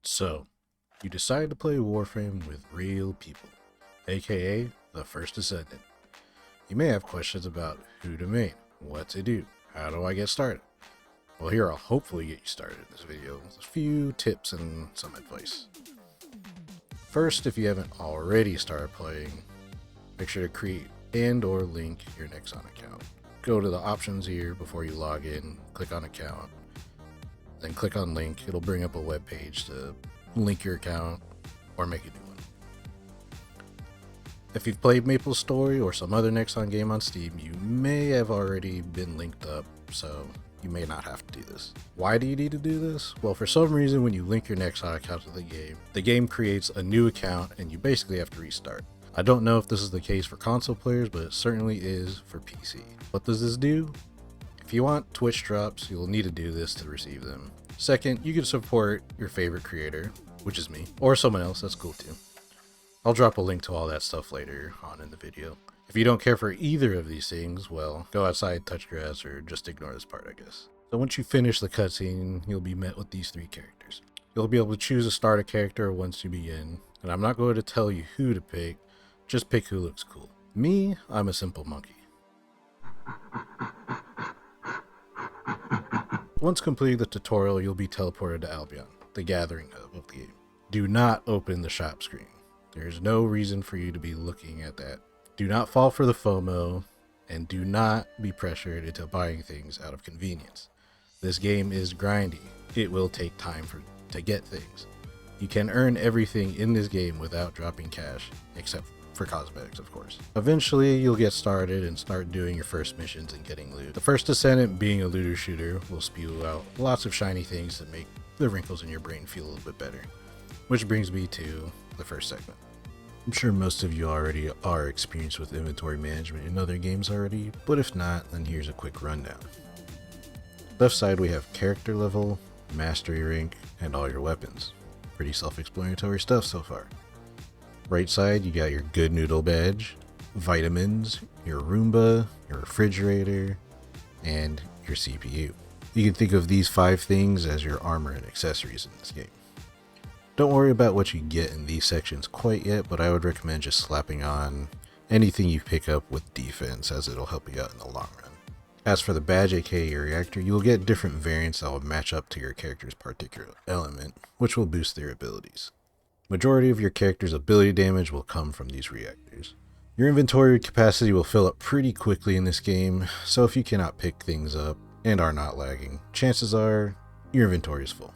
So, you decide to play Warframe with real people, aka the first Descendant. You may have questions about who to main, what to do, how do I get started? Well, here I'll hopefully get you started in this video with a few tips and some advice. First, if you haven't already started playing, make sure to create and or link your Nexon account. Go to the options here before you log in, click on account, then click on link. It'll bring up a web page to link your account or make a new one. If you've played MapleStory or some other Nexon game on Steam, you may have already been linked up, so you may not have to do this. Why do you need to do this? Well, for some reason, when you link your Nexon account to the game creates a new account and you basically have to restart. I don't know if this is the case for console players, but it certainly is for PC. What does this do? If you want Twitch drops, you'll need to do this to receive them. Second, you can support your favorite creator, which is me, or someone else, that's cool too. I'll drop a link to all that stuff later on in the video. If you don't care for either of these things, well, go outside, touch grass, or just ignore this part, I guess. So once you finish the cutscene, you'll be met with these three characters. You'll be able to choose to start a character once you begin, and I'm not going to tell you who to pick, just pick who looks cool. Me, I'm a simple monkey. Once completing the tutorial, you'll be teleported to Albion, the gathering hub of the game. Do not open the shop screen. There's no reason for you to be looking at that. Do not fall for the FOMO, and do not be pressured into buying things out of convenience. This game is grindy. It will take time to get things. You can earn everything in this game without dropping cash, except for cosmetics, of course. Eventually, you'll get started and start doing your first missions and getting loot. The first Descendant, being a looter shooter, will spew out lots of shiny things that make the wrinkles in your brain feel a little bit better. Which brings me to the first segment. I'm sure most of you already are experienced with inventory management in other games already, but if not, then here's a quick rundown. Left side we have character level, mastery rank, and all your weapons. Pretty self-explanatory stuff so far. Right side, you got your good noodle badge, vitamins, your Roomba, your refrigerator, and your CPU. You can think of these 5 things as your armor and accessories in this game. Don't worry about what you get in these sections quite yet, but I would recommend just slapping on anything you pick up with defense, as it'll help you out in the long run. As for the badge, aka your reactor, you'll get different variants that will match up to your character's particular element, which will boost their abilities. Majority of your character's ability damage will come from these reactors. Your inventory capacity will fill up pretty quickly in this game, so if you cannot pick things up and are not lagging, chances are your inventory is full.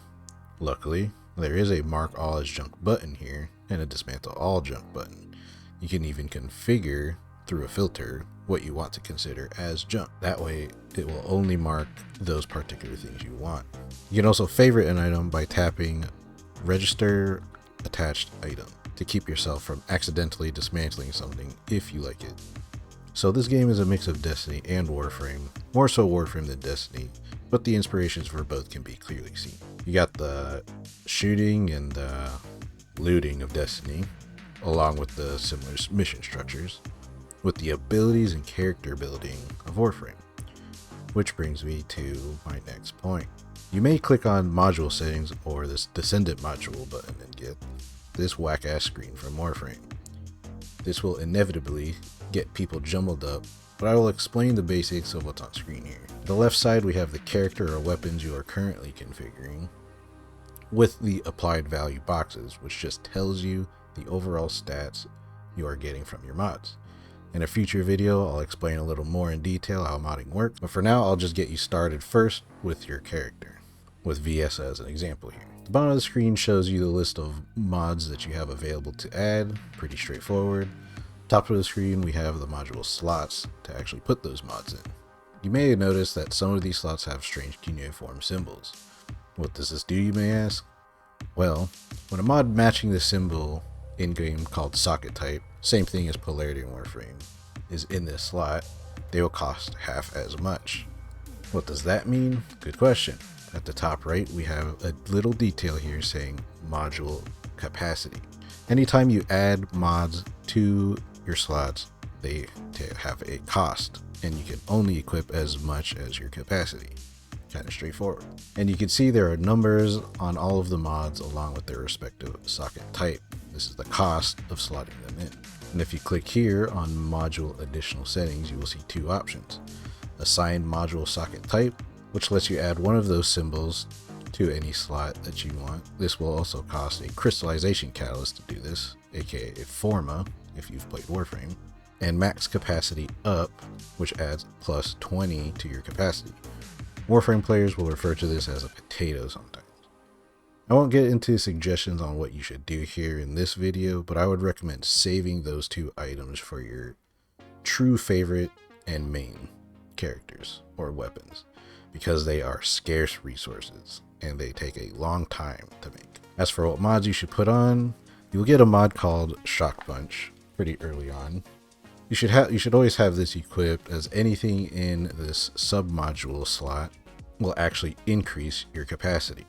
Luckily, there is a mark all as junk button here and a dismantle all junk button. You can even configure through a filter what you want to consider as junk. That way it will only mark those particular things you want. You can also favorite an item by tapping register attached item to keep yourself from accidentally dismantling something if you like it. So this game is a mix of Destiny and Warframe, more so Warframe than Destiny, but the inspirations for both can be clearly seen. You got the shooting and the looting of Destiny, along with the similar mission structures, with the abilities and character building of Warframe. Which brings me to my next point. You may click on module settings or this Descendant module button and get this whack-ass screen from Warframe. This will inevitably get people jumbled up, but I will explain the basics of what's on screen here. On the left side we have the character or weapons you are currently configuring, with the applied value boxes, which just tells you the overall stats you are getting from your mods. In a future video, I'll explain a little more in detail how modding works, but for now I'll just get you started first with your character, with VS as an example here. The bottom of the screen shows you the list of mods that you have available to add, pretty straightforward. Top of the screen we have the module slots to actually put those mods in. You may have noticed that some of these slots have strange cuneiform symbols. What does this do, you may ask? Well, when a mod matching the symbol in-game called socket type, same thing as polarity in Warframe, is in this slot, they will cost half as much. What does that mean? Good question. At the top right, we have a little detail here saying module capacity. Anytime you add mods to your slots, they have a cost, and you can only equip as much as your capacity. Kind of straightforward. And you can see there are numbers on all of the mods along with their respective socket type. This is the cost of slotting them in. And if you click here on module additional settings, you will see two options. Assign module socket type, which lets you add one of those symbols to any slot that you want. This will also cost a crystallization catalyst to do this, aka a forma if you've played Warframe. And max capacity up, which adds plus 20 to your capacity. Warframe players will refer to this as a potato sometimes. I won't get into suggestions on what you should do here in this video, but I would recommend saving those two items for your true favorite and main characters or weapons, because they are scarce resources and they take a long time to make. As for what mods you should put on, you'll get a mod called Shock Punch pretty early on. You should always have this equipped, as anything in this sub-module slot will actually increase your capacity.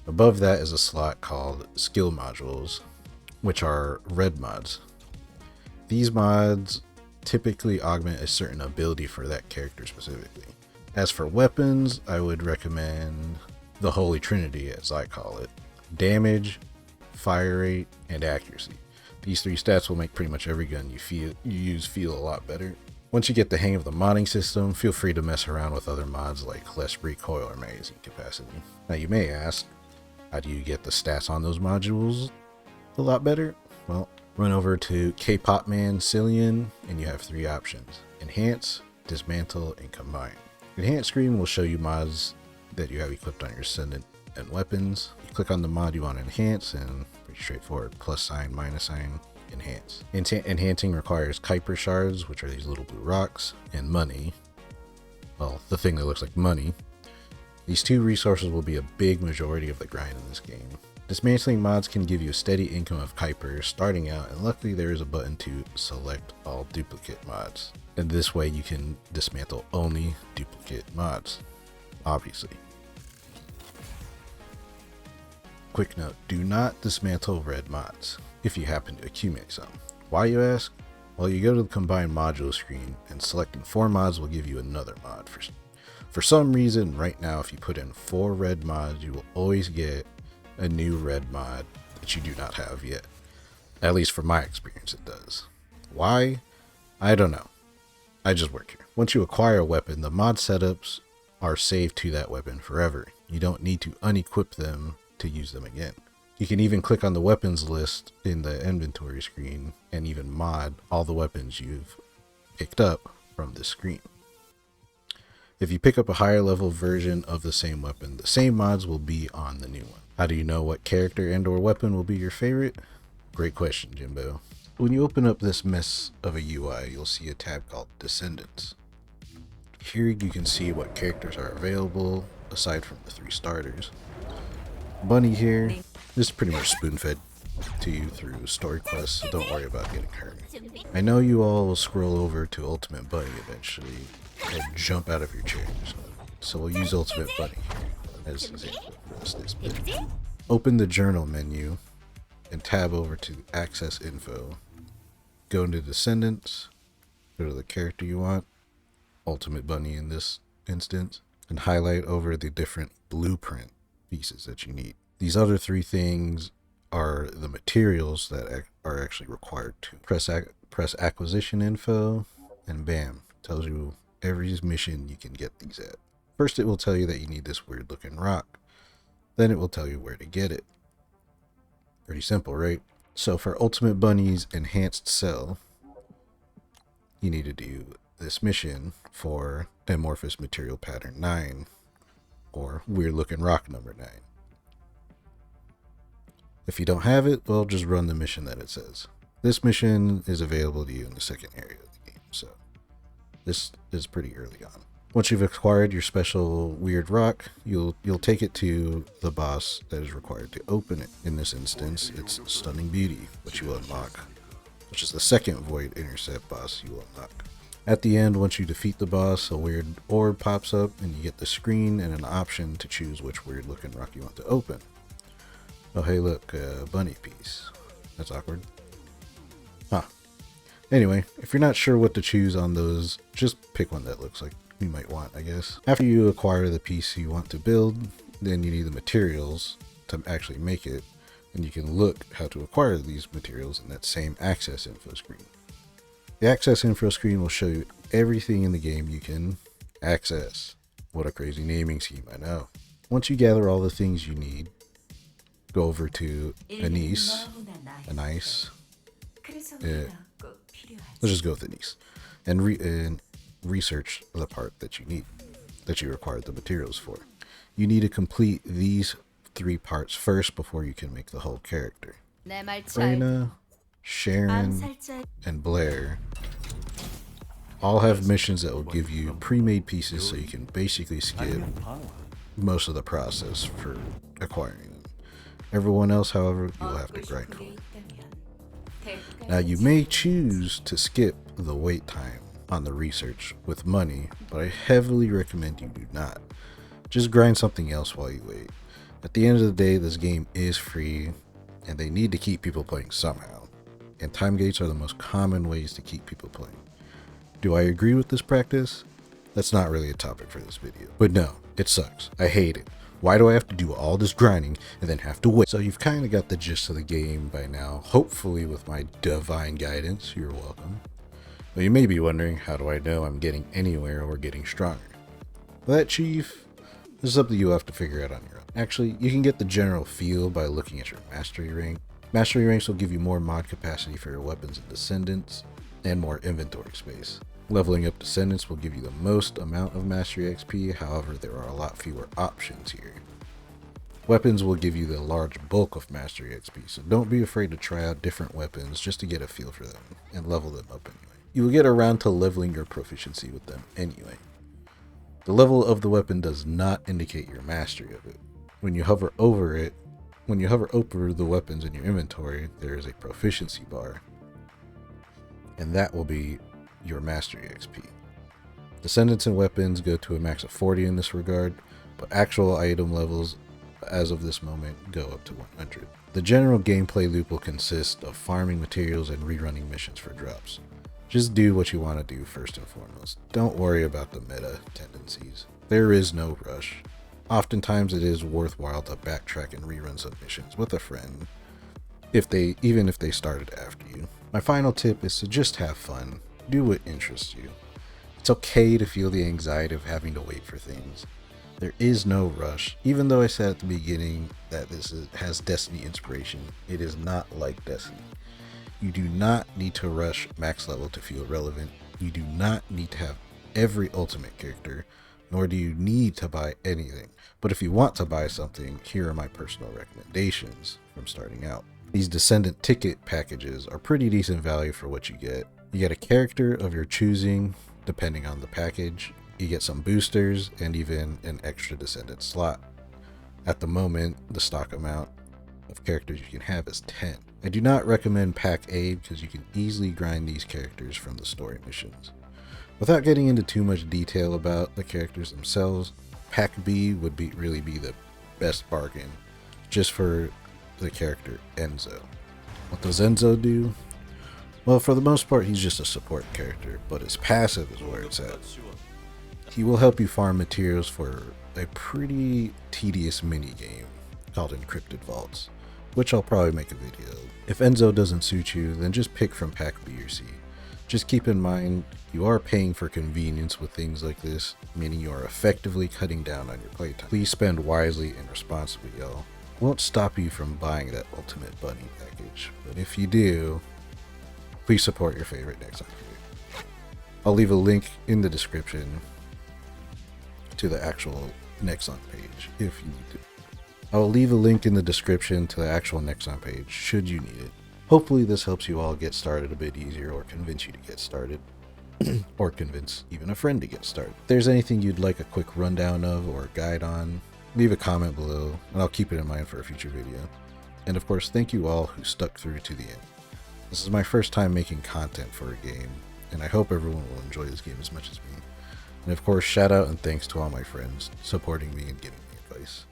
Above that is a slot called Skill Modules, which are red mods. These mods typically augment a certain ability for that character specifically. As for weapons, I would recommend the Holy Trinity, as I call it: damage, fire rate, and accuracy. These three stats will make pretty much every gun you use feel a lot better. Once you get the hang of the modding system, feel free to mess around with other mods like less recoil or magazine capacity. Now you may ask, how do you get the stats on those modules a lot better? Well, run over to K-Pop Man Cillian and you have three options: Enhance, Dismantle, and Combine. Enhance screen will show you mods that you have equipped on your Descendant and weapons. You click on the mod you want to enhance, and pretty straightforward: plus sign, minus sign, enhance. Enhancing requires Kuiper shards, which are these little blue rocks, and money. Well, the thing that looks like money. These two resources will be a big majority of the grind in this game. Dismantling mods can give you a steady income of Kuiper starting out, and luckily there is a button to select all duplicate mods. And this way you can dismantle only duplicate mods, obviously. Quick note, do not dismantle red mods if you happen to accumulate some. Why, you ask? Well, you go to the combine module screen and selecting 4 mods will give you another mod. For some reason right now, if you put in 4 red mods, you will always get a new red mod that you do not have yet. At least from my experience it does. Why? I don't know. I just work here. Once you acquire a weapon, the mod setups are saved to that weapon forever. You don't need to unequip them to use them again. You can even click on the weapons list in the inventory screen and even mod all the weapons you've picked up from this screen. If you pick up a higher level version of the same weapon, the same mods will be on the new one. How do you know what character and or weapon will be your favorite? Great question, Jimbo. When you open up this mess of a UI, you'll see a tab called Descendants. Here you can see what characters are available aside from the 3 starters. Bunny here, this is pretty much spoon-fed to you through story quests, so don't worry about getting hurt. I know you all will scroll over to Ultimate Bunny eventually and jump out of your chairs, so we'll use Ultimate Bunny here as an example for this bit. Open the journal menu and tab over to Access Info. Go into Descendants, go to the character you want, Ultimate Bunny in this instance, and highlight over the different blueprint pieces that you need. These other 3 things are the materials that are actually required to press acquisition info, and bam, tells you every mission you can get these at. First it will tell you that you need this weird looking rock, then it will tell you where to get it. Pretty simple, right? So for Ultimate Bunny's enhanced cell, you need to do this mission for Amorphous Material Pattern 9, or Weird Looking Rock number 9. If you don't have it, well, just run the mission that it says. This mission is available to you in the second area of the game, so this is pretty early on. Once you've acquired your special weird rock, you'll take it to the boss that is required to open it. In this instance, it's Stunning Beauty, which you will unlock, which is the second Void Intercept boss you will unlock. At the end, once you defeat the boss, a weird orb pops up and you get the screen and an option to choose which weird looking rock you want to open. Oh hey look, bunny piece. That's awkward. Huh. Anyway, if you're not sure what to choose on those, just pick one that looks like you might want, I guess. After you acquire the piece you want to build, then you need the materials to actually make it, and you can look how to acquire these materials in that same access info screen. The access info screen will show you everything in the game you can access. What a crazy naming scheme, I know. Once you gather all the things you need, go over to Anise, let's just go with Anise, and research the part that you need, that you required the materials for. You need to complete these 3 parts first before you can make the whole character. Reyna, Sharon, and Blair all have missions that will give you pre-made pieces, so you can basically skip most of the process for acquiring them. Everyone else, however, you'll have to grind for. Now, you may choose to skip the wait time on the research with money, but I heavily recommend you do not. Just grind something else while you wait. At the end of the day, this game is free, and they need to keep people playing somehow, and time gates are the most common ways to keep people playing. Do I agree with this practice? That's not really a topic for this video, but no, it sucks. I hate it. Why do I have to do all this grinding and then have to wait? So you've kind of got the gist of the game by now, hopefully with my divine guidance. You're welcome. But you may be wondering, how do I know I'm getting anywhere or getting stronger? Well, that, Chief, this is something you'll have to figure out on your own. Actually, you can get the general feel by looking at your mastery rank. Mastery ranks will give you more mod capacity for your weapons and Descendants, and more inventory space. Leveling up Descendants will give you the most amount of mastery XP, however there are a lot fewer options here. Weapons will give you the large bulk of mastery XP, so don't be afraid to try out different weapons just to get a feel for them, and level them up anyway. You will get around to leveling your proficiency with them anyway. The level of the weapon does not indicate your mastery of it. When you hover over the weapons in your inventory, there is a proficiency bar, and that will be your mastery XP. Descendants and weapons go to a max of 40 in this regard, but actual item levels as of this moment go up to 100. The general gameplay loop will consist of farming materials and rerunning missions for drops. Just do what you want to do first and foremost. Don't worry about the meta tendencies. There is no rush. Oftentimes it is worthwhile to backtrack and rerun some missions with a friend, even if they started after you. My final tip is to just have fun. Do what interests you. It's okay to feel the anxiety of having to wait for things. There is no rush. Even though I said at the beginning that has Destiny inspiration, it is not like Destiny. You do not need to rush max level to feel relevant. You do not need to have every ultimate character, nor do you need to buy anything. But if you want to buy something, here are my personal recommendations from starting out. These Descendant ticket packages are pretty decent value for what you get. You get a character of your choosing, depending on the package. You get some boosters and even an extra Descendant slot. At the moment, the stock amount of characters you can have is 10. I do not recommend Pack A because you can easily grind these characters from the story missions. Without getting into too much detail about the characters themselves, Pack B would really be the best bargain just for the character Enzo. What does Enzo do? Well, for the most part, he's just a support character, but his passive is where it's at. He will help you farm materials for a pretty tedious mini-game called Encrypted Vaults, which I'll probably make a video of. If Enzo doesn't suit you, then just pick from Pack B or C. Just keep in mind, you are paying for convenience with things like this, meaning you are effectively cutting down on your playtime. Please spend wisely and responsibly, y'all. Won't stop you from buying that Ultimate Bunny package, but if you do, please support your favorite Nexon Creator. I'll leave a link in the description to the actual Nexon page if you need to. I will leave a link in the description to the actual Nexon page should you need it. Hopefully this helps you all get started a bit easier, or convince you to get started, or convince even a friend to get started. If there's anything you'd like a quick rundown of or a guide on, leave a comment below and I'll keep it in mind for a future video. And of course, thank you all who stuck through to the end. This is my first time making content for a game, and I hope everyone will enjoy this game as much as me. And of course, shout out and thanks to all my friends supporting me and giving me advice.